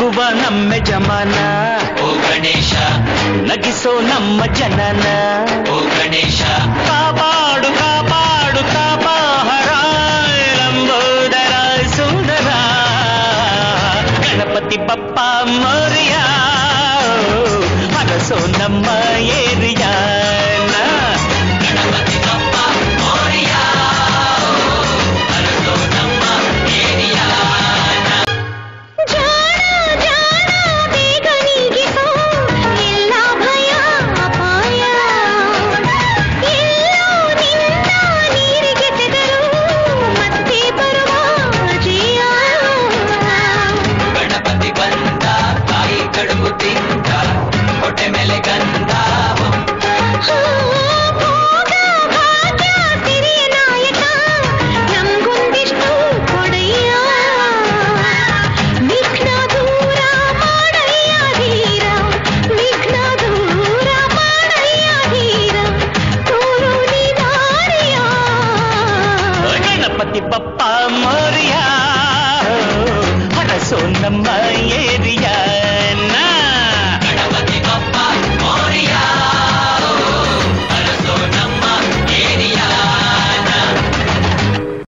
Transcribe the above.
ನಗುವ ನಮ್ಮ ಜಮಾನ ಓ ಗಣೇಶ ನಗಿಸೋ ನಮ್ಮ ಜನನ ಓ ಗಣೇಶ ಕಾಪಾಡು ಕಾಪಾಡು ಕಾಪಾಹರ ಲಂಬೋದರ ಸುಂದರ ಗಣಪತಿ ಬಪ್ಪ ಮೋರಿಯ ಹರಸೋ ನಮ್ಮ ಏರಿಯಾನ ಗಣಪತಿ ಬಪ್ಪ ಮೋರಿಯ ಹರಸೋ ನಮ್ಮ ಏರಿಯಾನ ಹೊಟ್ಟೆ ಮೇಲೆ ಗಂಧ ನಾಯಕ ನಮ್ಗೊಂದಿಷ್ಟು ಕೊಡಯ್ಯ ವಿಘ್ನ ದೂರ ಮಾಡಯ್ಯ ಧೀರ ವಿಘ್ನ ದೂರ ಮಾಡಯ್ಯ ಧೀರ ತೋರು ನಿದಾರಿಯ ಗಣಪತಿ ಬಪ್ಪ ಮೋರಿಯ ಹರಸೋ ನಮ್ಮ ಏರಿಯ